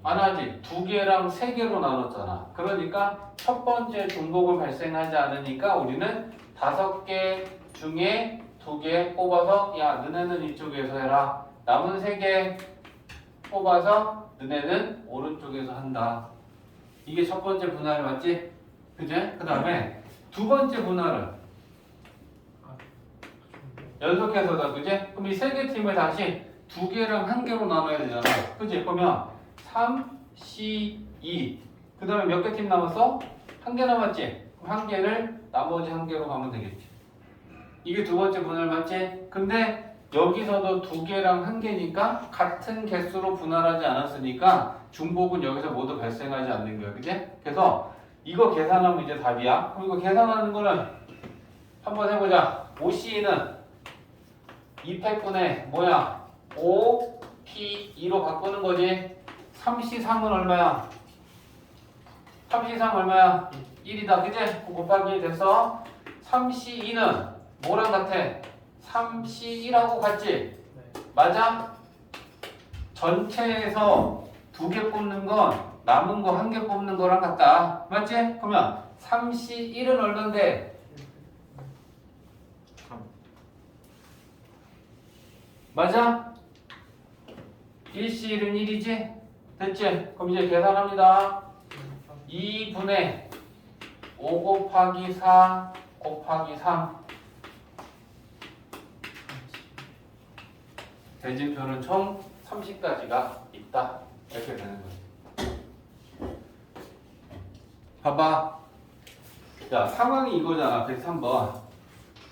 안 하지. 2개랑 3개로 나눴잖아. 그러니까 첫 번째 중복을 발생하지 않으니까 우리는 5개 중에 2개 뽑아서 야 너네는 이쪽에서 해라. 남은 3개 뽑아서 너네는 오른쪽에서 한다. 이게 첫 번째 분할 맞지? 그제? 그 다음에 두 번째 분할은 연속해서다. 그제? 그럼 이 3개 팀을 다시 2개랑 1개로 나눠야 되잖아. 그지? 그러면 3, C, 2. 그 다음에 몇 개 팀 남았어? 1개 남았지? 그럼 1개를 나머지 1개로 가면 되겠지. 이게 두 번째 분할 맞지? 근데 여기서도 2개랑 1개니까 같은 개수로 분할하지 않았으니까 중복은 여기서 모두 발생하지 않는 거야. 그치? 그래서 이거 계산하면 이제 답이야. 그럼 이거 계산하는 거는 한번 해보자. OC는 2팩분의 뭐야? 5P2로 바꾸는 거지. 3C3은 얼마야? 3C3 얼마야? 1이다. 그치? 곱하기 1 됐어. 3C2는 뭐랑 같아? 3C1하고 같지? 맞아? 전체에서 2개 뽑는 건 남은 거 1개 뽑는 거랑 같다. 맞지? 그러면 3C1은 얼마인데? 3. 맞아? 1C1은 1이지? 됐지? 그럼 이제 계산합니다. 2분의 5 곱하기 4 곱하기 3 대진표는 총 30가지가 있다. 이렇게 되는 거지. 봐봐. 자, 상황이 이거잖아. 103번.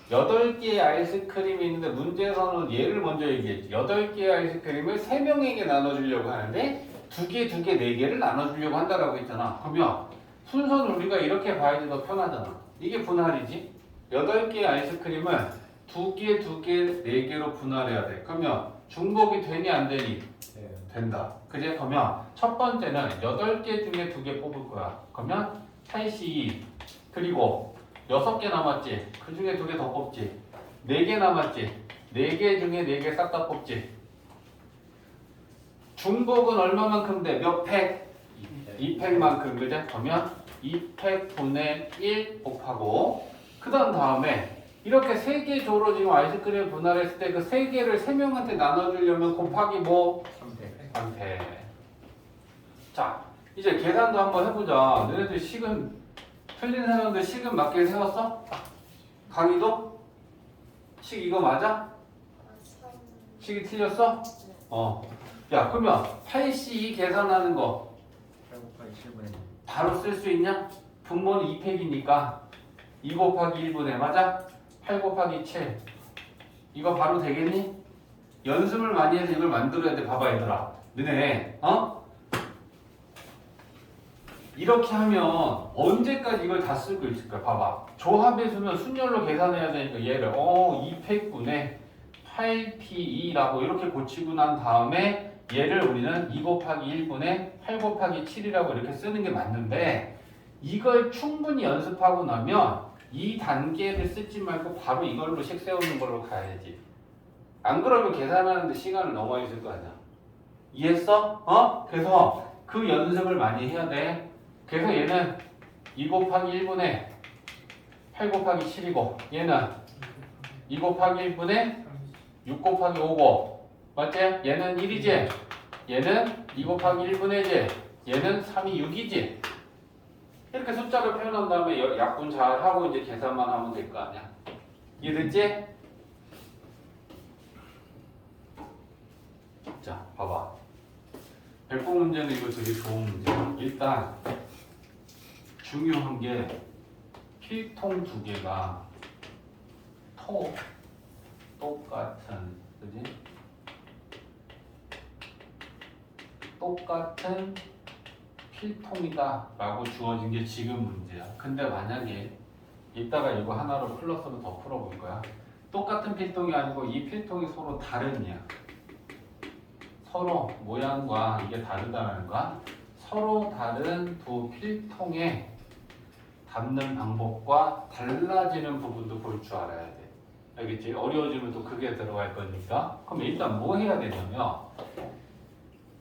8개의 아이스크림이 있는데 문제에서는 얘를 먼저 얘기했지. 8개의 아이스크림을 3명에게 나눠주려고 하는데 2개, 4개를 나눠주려고 한다라고 했잖아. 그러면 순서는 우리가 이렇게 봐야지 더 편하잖아. 이게 분할이지. 8개의 아이스크림을 2개, 4개로 분할해야 돼. 그러면 중복이 되니 안 되니? 된다. 그제? 그러면 첫 번째는 8개 중에 2개 뽑을 거야. 그러면 8C2 그리고 6개 남았지? 그 중에 2개 더 뽑지? 4개 남았지? 4개 중에 4개 싹 다 뽑지? 중복은 얼마만큼 돼? 몇 팩? 2팩만큼. 그제? 그러면 2팩분의 1 곱하고 그 다음에 이렇게 3개 조로 지금 아이스크림 분할했을 때 그 3개를 3명한테 나눠주려면 곱하기 뭐? 3팩. 자, 이제 계산도 한번 해보자. 너네들 식은 틀린 사람들 식은 맞게 세웠어? 강의도? 식 이거 맞아? 식이 틀렸어? 야, 그러면 8C2 계산하는 거 8 곱하기 7분의 바로 쓸 수 있냐? 분모는 2팩이니까 2 곱하기 1분의 맞아? 8 곱하기 7 이거 바로 되겠니? 연습을 많이 해서 이걸 만들어야 돼. 봐봐 얘들아. 너네 이렇게 하면 언제까지 이걸 다 쓰고 있을까? 봐봐. 조합의 수면 순열로 계산해야 되니까 얘를 2팩분의 8P2라고 이렇게 고치고 난 다음에 얘를 우리는 2 곱하기 1분의 8 곱하기 7이라고 이렇게 쓰는 게 맞는데 이걸 충분히 연습하고 나면 이 단계를 쓰지 말고 바로 이걸로 식 세우는 걸로 가야지. 안 그러면 계산하는데 시간을 너무 많이 쓸 거 아니야. 이해했어? 그래서 그 연습을 많이 해야 돼. 그래서 얘는 2 곱하기 1분의 8 곱하기 7이고 얘는 2 곱하기 1분의 6 곱하기 5고 맞지? 얘는 1이지? 얘는 2 곱하기 1분의 1이지? 얘는 3이 6이지? 이렇게 숫자를 표현한 다음에 약분 잘 하고 이제 계산만 하면 될 거 아니야. 이해됐지? 자, 봐봐. 백분 문제는 이거 되게 좋은 문제야. 일단 중요한 게 필통 두 개가 똑같은, 그지? 똑같은 필통이다 라고 주어진 게 지금 문제야. 근데 만약에 이따가 이거 하나로 플러스로 더 풀어볼 거야. 똑같은 필통이 아니고 이 필통이 서로 다른이야. 서로 모양과 이게 다르다는 거야. 서로 다른 두 필통에 담는 방법과 달라지는 부분도 볼 줄 알아야 돼. 알겠지? 어려워지면 또 그게 들어갈 거니까. 그럼 일단 뭐 해야 되냐면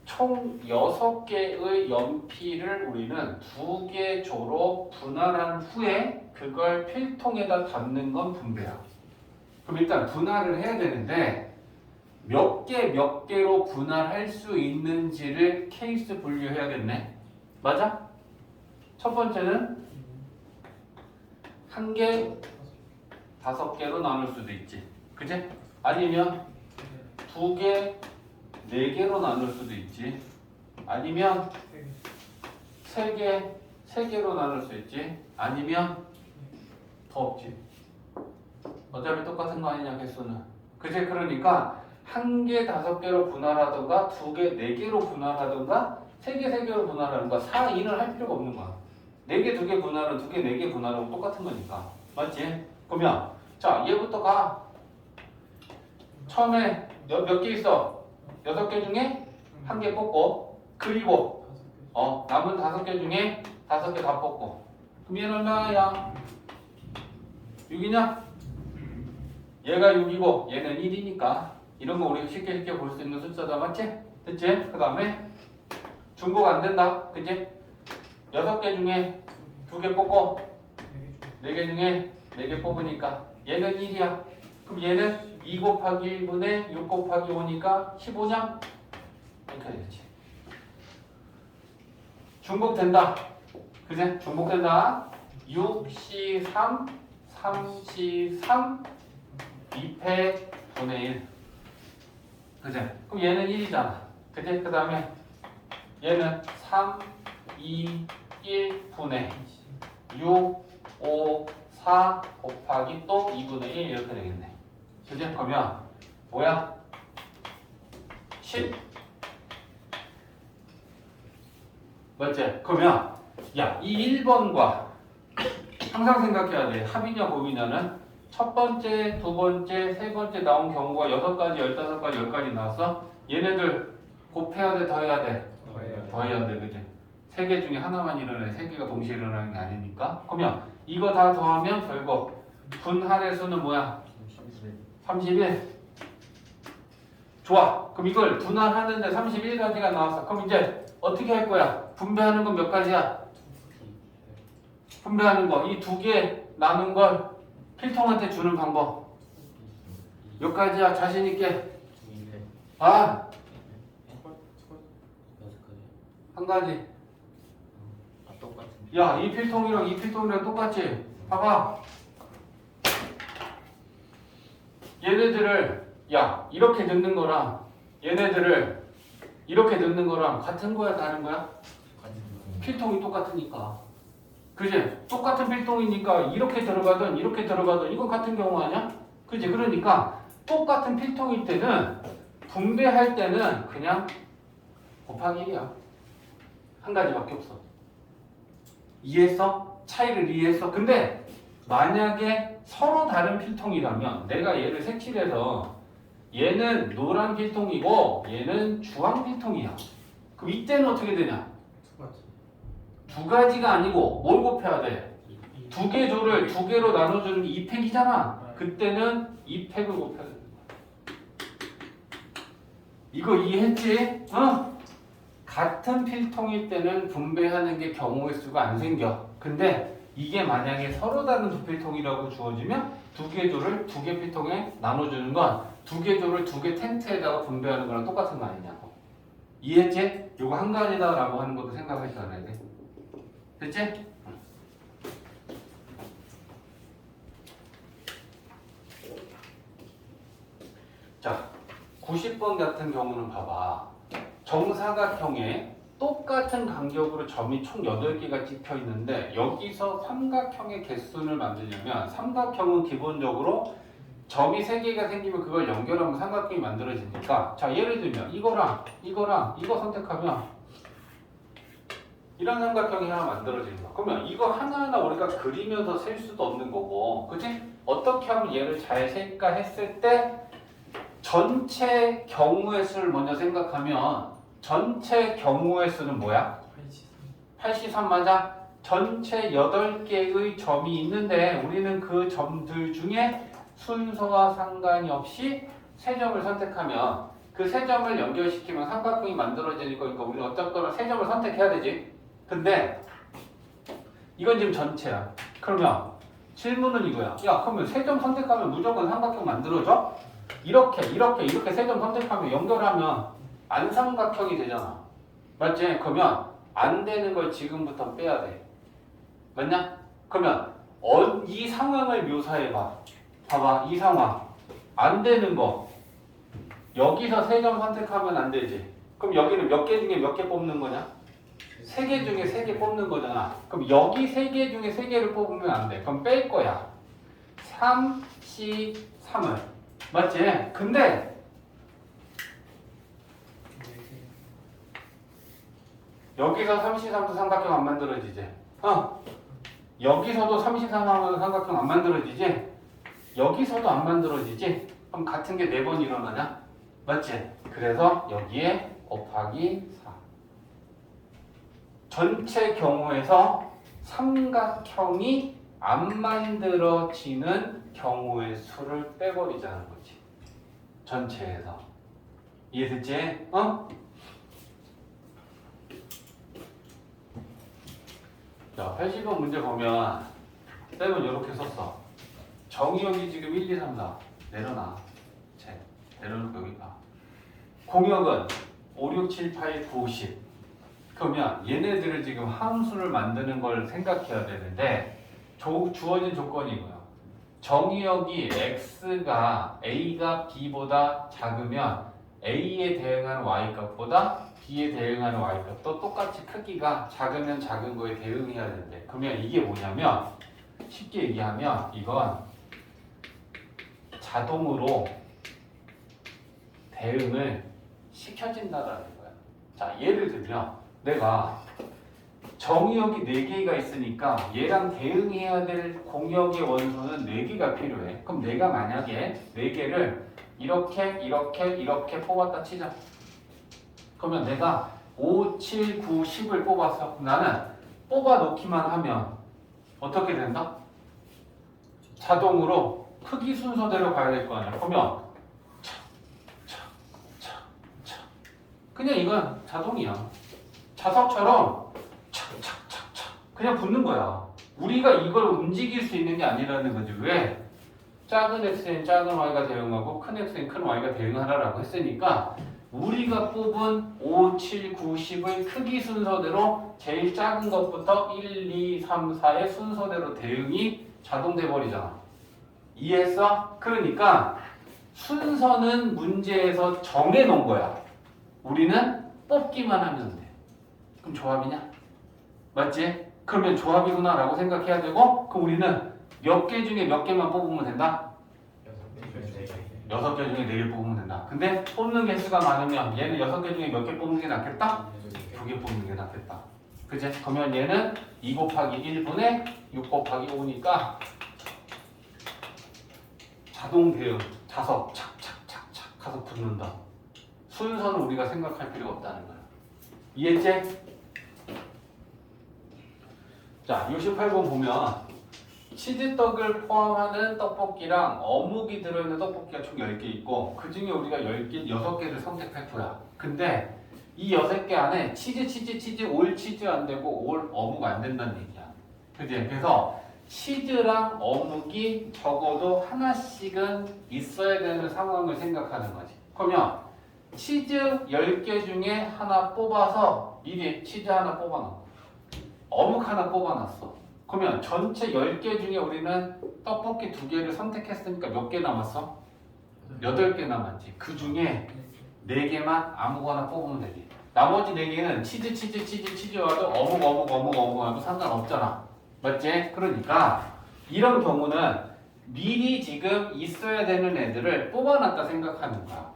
총 6개의 연필을 우리는 2개 조로 분할한 후에 그걸 필통에다 담는 건 분배야. 그럼 일단 분할을 해야 되는데 몇 개로 분할할 수 있는지를 케이스 분류해야겠네. 맞아? 첫 번째는 1개, 5개로 나눌 수도 있지. 그치? 아니면 2개, 4개로 나눌 수도 있지. 아니면 3개로 나눌 수 있지. 아니면 더 없지. 어차피 똑같은 거 아니냐, 개수는. 그치? 그러니까 1개, 5개로 분할하던가 2개, 4개로 분할하던가 3개, 3개로 분할하던가 4, 2는 할 필요가 없는 거야. 4개, 2개 분할은 2개, 4개 분할하고 똑같은 거니까. 맞지? 그러면 자, 얘부터 가. 처음에 몇 개 있어? 6개 중에 1개 뽑고, 그리고 남은 5개 중에 5개 다 뽑고. 그럼 얘는 얼마야? 6이냐? 얘가 6이고 얘는 1이니까 이런 거 우리가 쉽게 볼 수 있는 숫자다. 맞지? 됐지? 그 다음에 중복 안 된다. 그치? 6개 중에 2개 뽑고 4개 중에 4개 뽑으니까 얘는 1이야. 그럼 얘는 2 곱하기 1분의 6 곱하기 5니까 15냐? 이렇게 되지. 중복된다. 그제? 중복된다. 6C3, 3C3, 2패 분의 1. 그제? 그럼 얘는 1이잖아. 그제? 그 다음에 얘는 3, 2, 1 분의 6, 5, 4 곱하기 또 2분의 1 이렇게 되겠네. 그죠? 그러면 뭐야? 10. 맞지? 그러면 야, 이 1번과 항상 생각해야 돼. 합이냐 곱이냐는 첫 번째, 두 번째, 세 번째 나온 경우가 6가지, 15가지, 10가지 나왔어? 얘네들 곱해야 돼, 더해야 돼? 더해야 돼, 그지? 3개 중에 하나만 일어나요. 3개가 동시에 일어나는 게 아니니까. 그러면 이거 다 더하면 결국 분할의 수는 뭐야? 31. 좋아. 그럼 이걸 분할하는데 31가지가 나왔어. 그럼 이제 어떻게 할 거야? 분배하는 건 몇 가지야? 분배하는 거. 이 2개 나눈 걸 필통한테 주는 방법. 몇 가지야? 자신 있게. 아, 한 가지. 야, 이 필통이랑 이 필통이랑 똑같지? 봐봐. 얘네들을 야, 이렇게 넣는 거랑 얘네들을 이렇게 넣는 거랑 같은 거야, 다른 거야? 필통이 똑같으니까. 그지? 똑같은 필통이니까 이렇게 들어가든 이렇게 들어가든 이건 같은 경우 아니야? 그지? 그러니까 똑같은 필통일 때는 분배할 때는 그냥 곱하기 1이야. 한 가지밖에 없어. 이해했어? 차이를 이해했어? 근데 만약에 서로 다른 필통이라면 내가 얘를 색칠해서 얘는 노란 필통이고 얘는 주황 필통이야. 그럼 이때는 어떻게 되냐? 2가지가 아니고 뭘 곱해야 돼? 2개 조를 2개로 나눠주는 게 2팩이잖아. 그때는 2팩을 곱해야 돼. 이거 이해했지? 같은 필통일 때는 분배하는 게 경우의 수가 안 생겨. 근데 이게 만약에 서로 다른 두 필통이라고 주어지면 2개 조를 2개 필통에 나눠주는 건 2개 조를 2개 텐트에다가 분배하는 거랑 똑같은 거 아니냐고. 이해했지? 이거 한 가지다라고 하는 것도 생각하셔야 돼. 됐지? 90번 같은 경우는 봐봐. 정사각형에 똑같은 간격으로 점이 총 8개가 찍혀 있는데 여기서 삼각형의 개수를 만들려면 삼각형은 기본적으로 점이 3개가 생기면 그걸 연결하면 삼각형이 만들어지니까 자 예를 들면 이거랑 이거 선택하면 이런 삼각형이 하나 만들어지는 거야. 그러면 이거 하나하나 우리가 그리면서 셀 수도 없는 거고 그치? 어떻게 하면 얘를 잘 셀까 했을 때 전체 경우의 수를 먼저 생각하면 전체 경우의 수는 뭐야? 83 맞아? 전체 8개의 점이 있는데 우리는 그 점들 중에 순서와 상관이 없이 3점을 선택하면 그 3점을 연결시키면 삼각형이 만들어지는 거니까 우리는 어쨌거나 3점을 선택해야 되지. 근데 이건 지금 전체야. 그러면 질문은 이거야. 야 그러면 3점 선택하면 무조건 삼각형 만들어져? 이렇게 3점 선택하면 연결하면 안삼각형이 되잖아. 맞지? 그러면 안 되는 걸 지금부터 빼야 돼. 맞냐? 그러면 이 상황을 묘사해봐. 봐봐 이 상황 안 되는 거 여기서 3점 선택하면 안 되지. 그럼 여기는 몇 개 중에 몇 개 뽑는 거냐? 3개 중에 3개 뽑는 거잖아. 그럼 여기 3개 중에 3개를 뽑으면 안 돼. 그럼 뺄 거야. 3, C, 3을. 맞지? 근데 여기서 33도 삼각형 안 만들어지지? 여기서도 33하면 삼각형 안 만들어지지? 여기서도 안 만들어지지? 그럼 같은 게 4번 일어나냐? 맞지? 그래서 여기에 곱하기 4. 전체 경우에서 삼각형이 안 만들어지는 경우의 수를 빼버리자는 거지. 전체에서. 이해됐지? 자, 80번 문제 보면 쌤은 이렇게 썼어. 정의역이 지금 1, 2, 3 나. 내려놔. 내려놓고 여기 봐. 공역은 5, 6, 7, 8, 9, 10. 그러면 얘네들을 지금 함수를 만드는 걸 생각해야 되는데 주어진 조건이고요. 정의역이 x가 a가 b보다 작으면 a에 대응하는 y값보다 b에 대응하는 y값도 똑같이 크기가 작으면 작은 거에 대응해야 되는데 그러면 이게 뭐냐면 쉽게 얘기하면 이건 자동으로 대응을 시켜진다라는 거야. 자 예를 들면 내가 정의역이 4개가 있으니까 얘랑 대응해야 될 공역의 원소는 4개가 필요해. 그럼 내가 만약에 4개를 이렇게 뽑았다 치자. 그러면 내가 5, 7, 9, 10을 뽑았어. 나는 뽑아 놓기만 하면 어떻게 된다? 자동으로 크기 순서대로 가야 될 거 아니야. 그러면 그냥 이건 자동이야. 자석처럼 착착착착 그냥 붙는 거야. 우리가 이걸 움직일 수 있는 게 아니라는 거지. 왜? 작은 x엔 작은 y가 대응하고 큰 x엔 큰 y가 대응하라라고 했으니까 우리가 뽑은 5, 7, 9, 10의 크기 순서대로 제일 작은 것부터 1, 2, 3, 4의 순서대로 대응이 자동돼 버리잖아. 이해했어? 그러니까 순서는 문제에서 정해 놓은 거야. 우리는 뽑기만 하면 돼. 그럼 조합이냐? 맞지? 그러면 조합이구나 라고 생각해야 되고 그럼 우리는 몇 개 중에 몇 개만 뽑으면 된다? 6개 중에 4개 뽑으면 된다. 근데 뽑는 개수가 많으면 얘는 6개 중에 몇 개 뽑는 게 낫겠다? 2개 뽑는 게 낫겠다. 그치? 그러면 얘는 2 곱하기 1분의 6 곱하기 5니까 자동 대응, 자석 착착착착 가서 붙는다. 순서는 우리가 생각할 필요가 없다는 거야. 이해했지? 자, 68번 보면 치즈떡을 포함하는 떡볶이랑 어묵이 들어있는 떡볶이가 총 10개 있고 그 중에 우리가 6개를 선택할 거야. 근데 이 6개 안에 치즈 올 치즈 안 되고 올 어묵 안 된다는 얘기야. 그치? 그래서 치즈랑 어묵이 적어도 하나씩은 있어야 되는 상황을 생각하는 거지. 그러면 치즈 10개 중에 하나 뽑아서 미리 치즈 하나 뽑아놓고 어묵 하나 뽑아놨어. 그러면 전체 10개 중에 우리는 떡볶이 2개를 선택했으니까 몇 개 남았어? 8개 남았지. 그 중에 4개만 아무거나 뽑으면 되지. 나머지 4개는 치즈 와도 어묵 하고 상관없잖아. 맞지? 그러니까 이런 경우는 미리 지금 있어야 되는 애들을 뽑아놨다 생각하는 거야.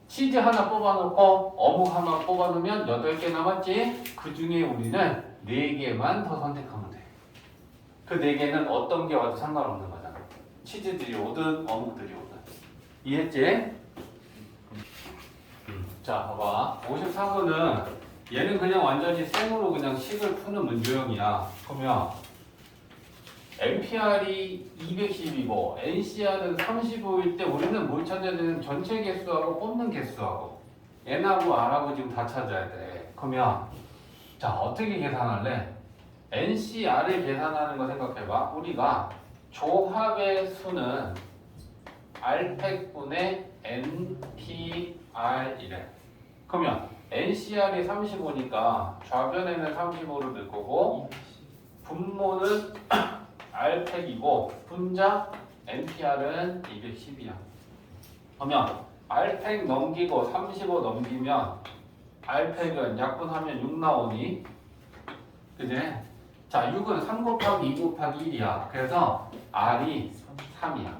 치즈 하나 뽑아놓고 어묵 하나 뽑아놓으면 8개 남았지? 그 중에 우리는 4개만 더 선택하면 돼. 그 4개는 어떤 게 와도 상관없는 거잖아. 치즈들이 오든 어묵들이 오든. 이해했지? 자, 봐봐. 54번은 얘는 그냥 완전히 생으로 그냥 식을 푸는 문제형이야. 그러면 NPR이 210이고 NCR은 35일 때 우리는 뭘 찾아야 되는 전체 개수하고 뽑는 개수하고 N하고 R하고 지금 다 찾아야 돼. 그러면 자, 어떻게 계산할래? NCR을 계산하는 거 생각해봐. 우리가 조합의 수는 R팩분의 NPR이래. 그러면 NCR이 35니까 좌변에는 35를 넣을 거고 분모는 R팩이고 분자 NPR은 210이야. 그러면 R팩 넘기고 35 넘기면 R팩은 약분하면 6 나오니? 그지? 자, 6은 3 곱하기 2 곱하기 1이야. 그래서 R이 3이야.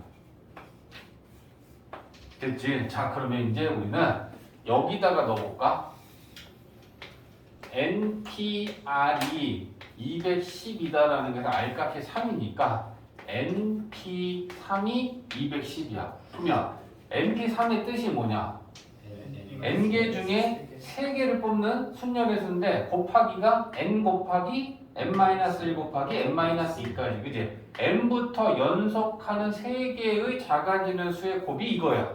됐지? 자, 그러면 이제 우리는 여기다가 넣어볼까? NPR이 210이다라는 것은 R값이 3이니까 NP3이 210이야. 그러면 NP3의 뜻이 뭐냐? N개 중에 3개를 뽑는 순열의 수인데 곱하기가 N 곱하기 N-1 곱하기 N-2까지. 그지? N부터 연속하는 3개의 작아지는 수의 곱이 이거야.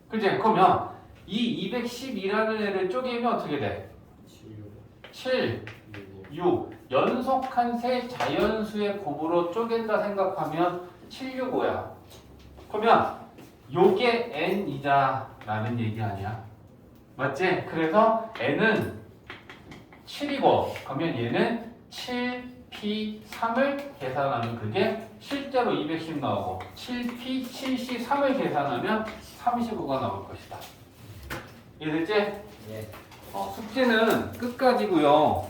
그지? 그러면 이 210이라는 애를 쪼개면 어떻게 돼? 7, 6. 연속한 세 자연수의 곱으로 쪼갠다 생각하면 7, 6, 5야. 그러면 요게 n이다라는 얘기 아니야? 맞지? 그래서 n은 7이고 그러면 얘는 7p3을 계산하면 그게 실제로 210 나오고 7p, 7c3을 계산하면 35가 나올 것이다. 이해됐지? 예. 숙제는 끝까지고요.